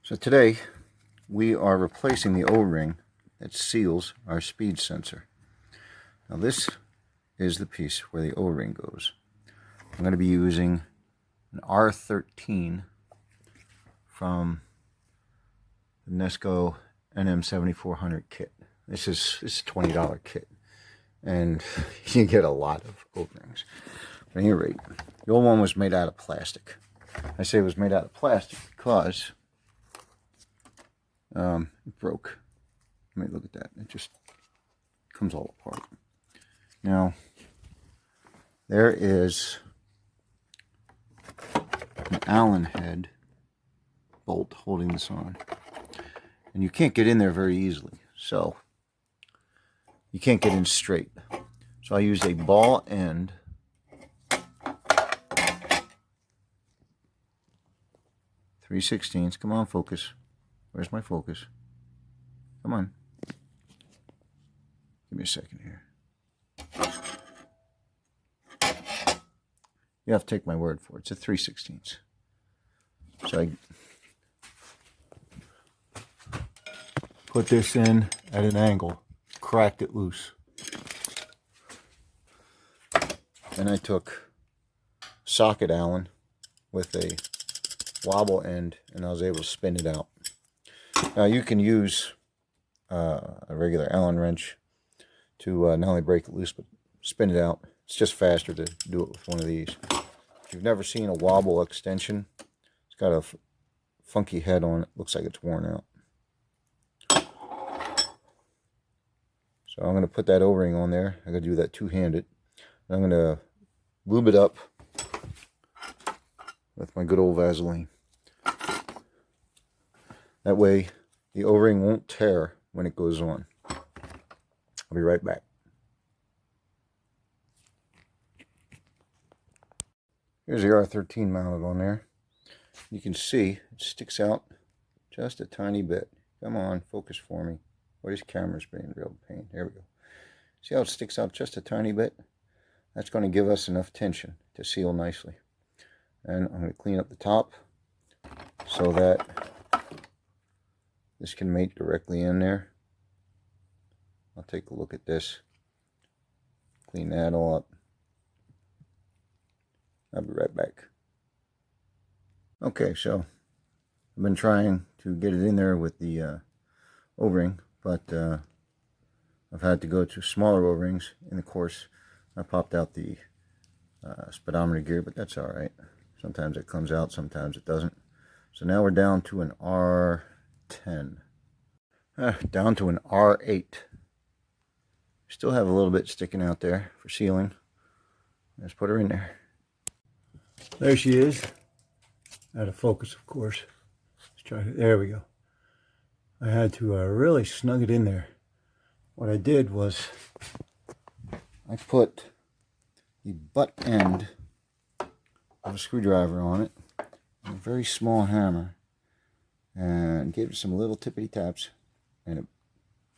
So today we are replacing the O-ring that seals our speed sensor. Now this is the piece where the O-ring goes. I'm going to be using an R13 from the Nesco NM7400 kit. This is a $20 kit, and you get a lot of O-rings. At any rate, the old one was made out of plastic. I say it was made out of plastic because it broke. I mean, look at that. It just comes all apart. Now, there is an Allen head bolt holding this on. And you can't get in there very easily. So, you can't get in straight. So I used a ball end 3/16. Come on, focus. Where's my focus? Come on. Give me a second here. You have to take my word for it. It's a 3/16. So I put this in at an angle, cracked it loose. Then I took socket Allen with a wobble end, and I was able to spin it out. Now you can use a regular Allen wrench to not only break it loose but spin it out. It's just faster to do it with one of these. If you've never seen a wobble extension, it's got a funky head on it. Looks like it's worn out. So I'm going to put that O-ring on there. I'm going to do that two-handed. I'm going to lube it up with my good old Vaseline. That way the O-ring won't tear when it goes on. I'll be right back. Here's the R13 mounted on there. You can see it sticks out just a tiny bit. Come on, focus for me. Or this camera's being real pain. There we go. See how it sticks out just a tiny bit? That's going to give us enough tension to seal nicely. And I'm going to clean up the top so that this can mate directly in there. I'll take a look at this. Clean that all up. I'll be right back. Okay, so I've been trying to get it in there with the O-ring, but I've had to go to smaller O-rings in the course. I popped out the speedometer gear, but that's alright. Sometimes it comes out, sometimes it doesn't. So now we're down to an R10. Down to an R8. Still have a little bit sticking out there for sealing. Let's put her in there. There she is. Out of focus, of course. Let's try to, there we go. I had to really snug it in there. What I did was I put the butt end of a screwdriver on it, a very small hammer, and gave it some little tippity taps, and it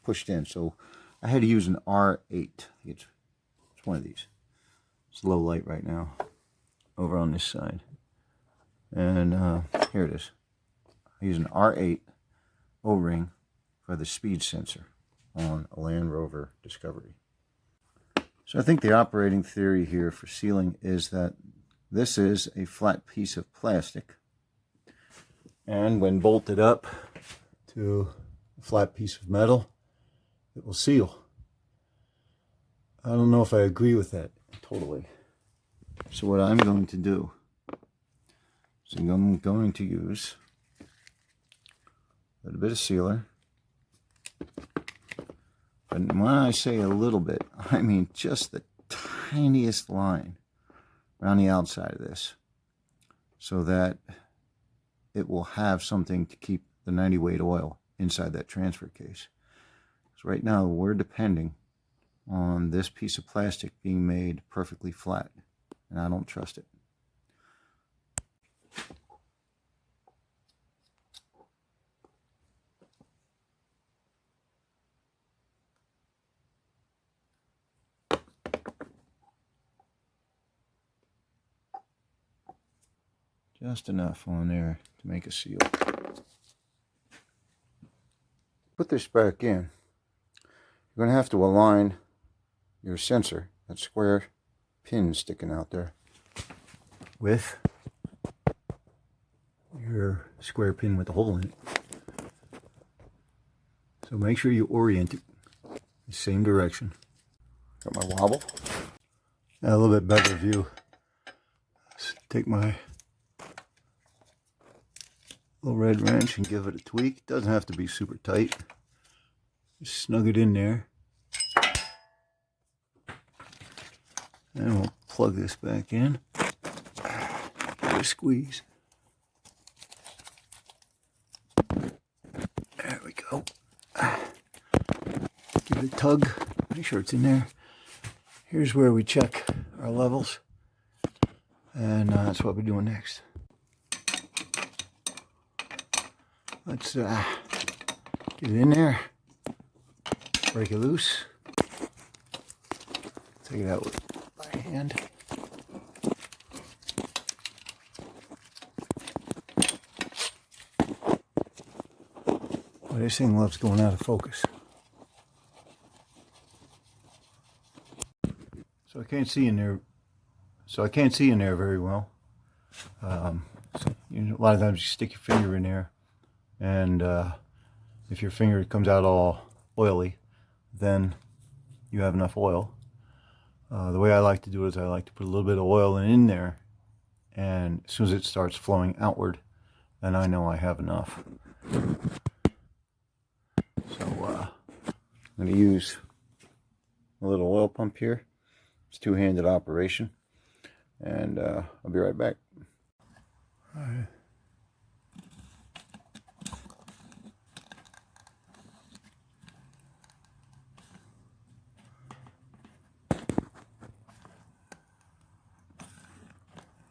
pushed in. So I had to use an R8. It's one of these. It's low light right now over on this side, and here it is. I use an R8 O-ring for the speed sensor on a Land Rover Discovery. So I think the operating theory here for sealing is that this is a flat piece of plastic, and when bolted up to a flat piece of metal, it will seal. I don't know if I agree with that totally. So what I'm going to do is I'm going to use a little bit of sealer. But when I say a little bit, I mean just the tiniest line around the outside of this, so that it will have something to keep the 90 weight oil inside that transfer case. So right now we're depending on this piece of plastic being made perfectly flat, and I don't trust it. Just enough on there to make a seal. put this back in, you're going to have to align your sensor, that square pin sticking out there, with your square pin with the hole in it. So make sure you orient it the same direction. Got my wobble. Now a little bit better view. Let's take my little red wrench and give it a tweak. It doesn't have to be super tight. Just snug it in there. And we'll plug this back in. Give it a squeeze. There we go. Give it a tug. Make sure it's in there. Here's where we check our levels. And that's what we're doing next. Let's get it in there. Break it loose. Take it out with my hand. Well, this thing loves going out of focus. So I can't see in there. Very well. So, a lot of times you stick your finger in there, and if your finger comes out all oily, then you have enough oil. The way I like to do it is I like to put a little bit of oil in there, and as soon as it starts flowing outward, then I know I have enough. So I'm going to use a little oil pump here. It's a two-handed operation, and I'll be right back. All right.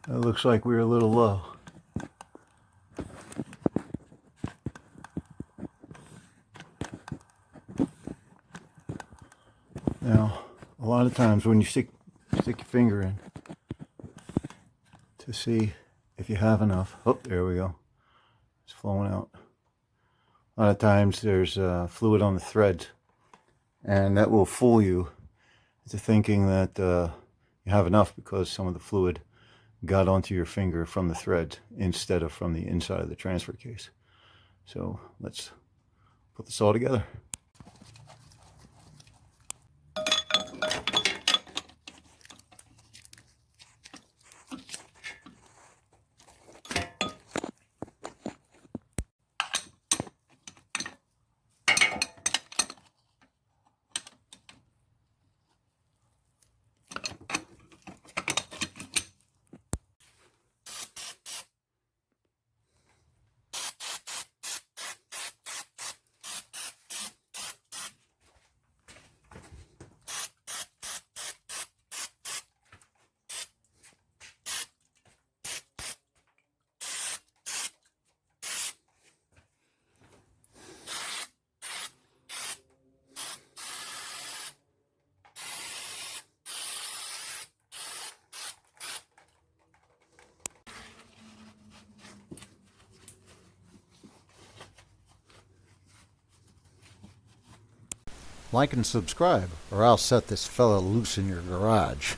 It looks like we're a little low. Now, a lot of times when you stick your finger in to see if you have enough. Oh, there we go. It's flowing out. A lot of times there's fluid on the threads, and that will fool you into thinking that you have enough because some of the fluid got onto your finger from the threads instead of from the inside of the transfer case. So let's put this all together. Like and subscribe, or I'll set this fella loose in your garage.